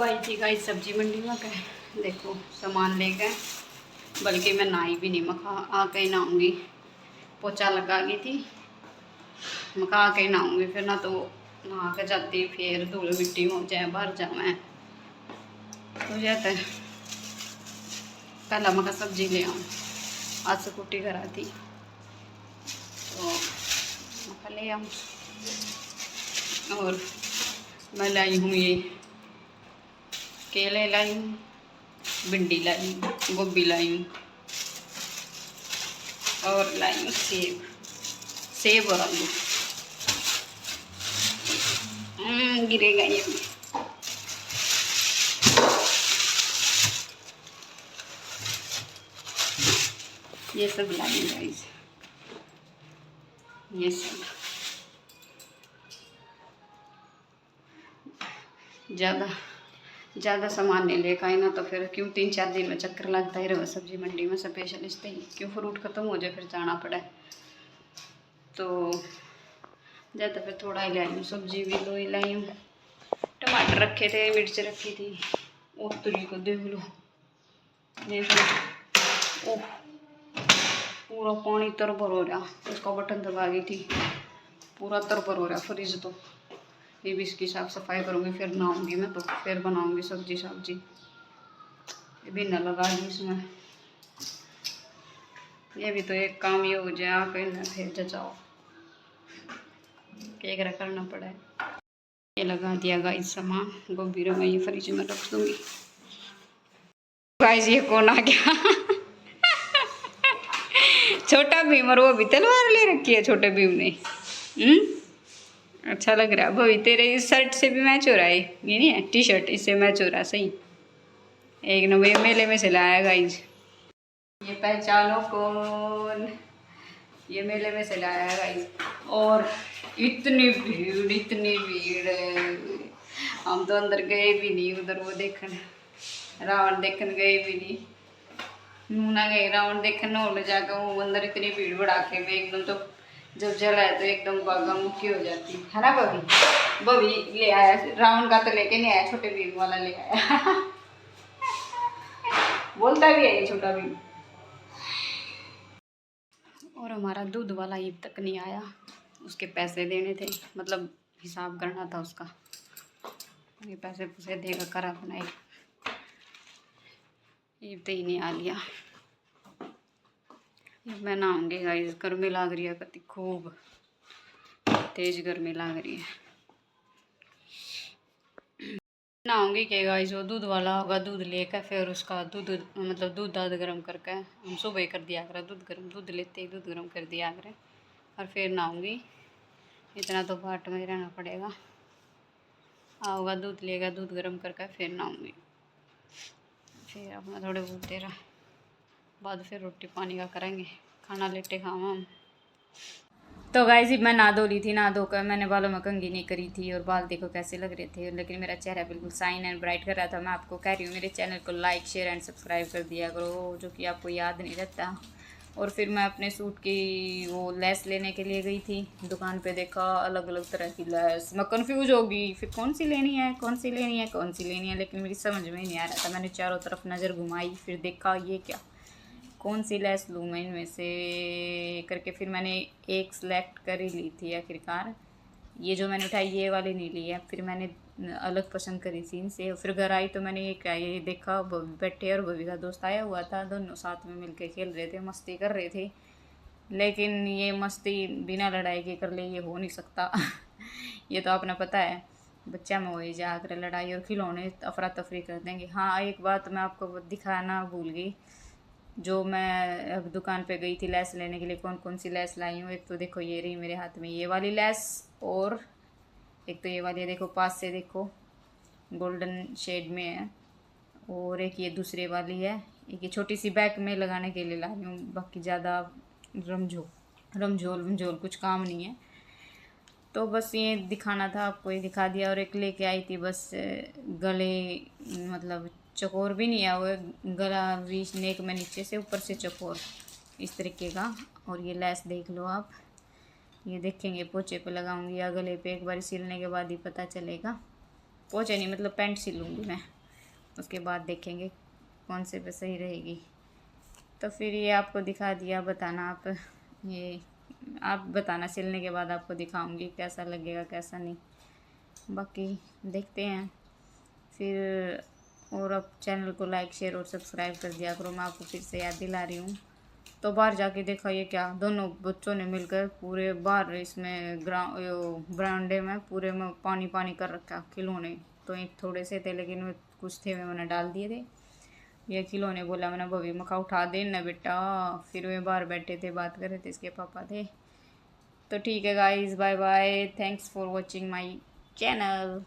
अब आई थी गाइस सब्जी मंडी में कह देखो सामान ले गए, बल्कि मैं नहाई भी नहीं, मखा आके ही नहाऊंगी। पोछा लगा गई थी, मखा आके ही नहाऊंगी, फिर ना तो नहा के जाती फिर धूल मिट्टी हो जाए बाहर जाए तो जाता है। पहला मखा सब्जी ले आऊँ, आज स्कूटी करा थी तो मखा ले आऊँ। और मैं लाई हूँ ये केले लाई हूँ, भिंडी लाई हूँ, गोभी लाई हूँ और लाई हूँ सेब और आलू। गिरेगा ये भी। ये सब लाई हूँ गाइस, ये सब ज़्यादा सामान नहीं लेकर आई ना तो फिर क्यों 3-4 दिन में चक्कर लगता ही रहो सब्जी मंडी में स्पेशलिस्ट ही, क्यों फ्रूट ख़त्म हो जाए फिर जाना पड़े। तो ज़्यादा फिर थोड़ा ही लाई हूँ, सब्जी भी 2 ही लाई हूँ। टमाटर रखे थे, मिर्च रखी थी। ओह तुरी को देख लो ओह पूरा पानी तरबर हो रहा, उसका बटन दबा गई थी, पूरा तरबर हो रहा फ्रिज। तो ये भी इसकी साफ सफाई करूँगी, फिर नहाऊंगी मैं, तो फिर बनाऊंगी सब्जी। ये भी न लगा दी इसमें, ये भी तो एक काम ये हो जाए कहीं ना फिर जचाओ केक करना पड़ा है। ये लगा दिया गाइस सामान, गोभी मैं ये फ्रिज में रख दूंगी। गाइस ये कौन आ गया? छोटा भीम, और वो भी तलवार ले रखी है छोटे भीम ने। अच्छा लग रहा है भाई, तेरे इस शर्ट से भी मैच हो रहा है, ये नहीं है टी शर्ट, इससे मैच हो रहा है सही। एक नंबर, ये मेले में से लाया गाइस। ये पहचानो कौन, ये मेले में से लाया गाइस। और इतनी भीड़, हम तो अंदर गए भी नहीं, उधर वो देखने रावण देखने गए भी नहीं, नूना गए रावण देखने, और जाकर वो अंदर इतनी भीड़ बढ़ा के में एकदम तो जब जला है तो एकदम बागा मुक्की हो जाती है ना। बबी ले आया रावण का, तो लेके नहीं आया, छोटे भीम वाला ले आया। बोलता भी है ये छोटा भीम। और हमारा दूध वाला ये तक नहीं आया, उसके पैसे देने थे, मतलब हिसाब करना था उसका, ये पैसे पुसे देगा करा बनाए, ये तो ही नहीं आ लिया। मैं नहाऊंगी गाइस, गर्मी लग रही है, कति खूब तेज गर्मी लग रही है। नहाऊंगी क्या गाइस, वो दूध वाला होगा, दूध लेकर फिर उसका दूध मतलब दूध गर्म करके, हम सुबह कर दिया करें दूध गर्म, दूध लेते ही दूध गर्म कर दिया करें, और फिर नहाऊंगी। इतना तो बाट में रहना पड़ेगा, आओगा दूध लेगा, दूध गर्म करके फिर नहाऊंगी, फिर अपना थोड़े बहुत देर बाद फिर रोटी पानी का करेंगे, खाना लेटे खाओ हम। तो गाइस मैं नहा धो ली थी, नहा धोकर मैंने बालों में कंघी नहीं करी थी, और बाल देखो कैसे लग रहे थे, लेकिन मेरा चेहरा बिल्कुल शाइन एंड ब्राइट कर रहा था। मैं आपको कह रही हूँ मेरे चैनल को लाइक शेयर एंड सब्सक्राइब कर दिया करो, जो कि आपको याद नहीं रहता। और फिर मैं अपने सूट की वो लेस लेने के लिए गई थी दुकान पे, देखा अलग अलग तरह की लेस, मैं कन्फ्यूज होगी फिर कौन सी लेनी है, लेकिन मेरी समझ में नहीं आ रहा था। मैंने चारों तरफ नज़र घुमाई, फिर देखा ये क्या, कौन सी लेस लूँ मैं इनमें से करके, फिर मैंने एक सेलेक्ट कर ही ली थी आखिरकार। ये जो मैंने उठाई ये वाली नहीं ली है, फिर मैंने अलग पसंद करी थी इनसे। फिर घर आई तो मैंने ये देखा, बैठे और बबी का दोस्त आया हुआ था, दोनों साथ में मिलके खेल रहे थे, मस्ती कर रहे थे। लेकिन ये मस्ती बिना लड़ाई के कर ले, ये हो नहीं सकता। ये तो आपने पता है बच्चा में वही जाकर लड़ाई और खिलौने अफरा तफरी कर देंगे। हाँ एक बात मैं आपको दिखाना भूल गई, जो मैं अब दुकान पे गई थी लेस लेने के लिए, कौन कौन सी लेस लाई हूँ। एक तो देखो ये रही मेरे हाथ में ये वाली लेस, और एक तो ये वाली देखो पास से देखो गोल्डन शेड में है, और एक ये दूसरे वाली है, एक ये छोटी सी बैक में लगाने के लिए लाई हूँ, बाकी ज़्यादा रमझोल कुछ काम नहीं है। तो बस ये दिखाना था आपको, ये दिखा दिया। और एक लेके आई थी बस गले, मतलब चकोर भी नहीं है वो, गला भी नेक में नीचे से ऊपर से चकोर इस तरीके का। और ये लेस देख लो आप, ये देखेंगे पोचे पे लगाऊंगी या गले पे, एक बार सिलने के बाद ही पता चलेगा। पोंछे नहीं, मतलब पैंट सिल लूँगी मैं, उसके बाद देखेंगे कौन से पे सही रहेगी। तो फिर ये आपको दिखा दिया, बताना आप, ये आप बताना सिलने के बाद आपको दिखाऊंगी कैसा लगेगा कैसा नहीं। बाकी देखते हैं फिर। और अब चैनल को लाइक शेयर और सब्सक्राइब कर दिया करो, मैं आपको फिर से याद दिला रही हूँ। तो बाहर जाके देखा, ये क्या, दोनों बच्चों ने मिलकर पूरे बाहर इसमें बरामदे में पूरे में पानी पानी कर रखा खिलौने। तो एक थोड़े से थे लेकिन वो कुछ थे, मैंने डाल दिए थे। ये खिलौने बोला मैंने, भवी मखा उठा दे ना बेटा। फिर वे बाहर बैठे थे, बात कर रहे थे, इसके पापा थे। तो ठीक है guys, bye bye, thanks for watching my channel.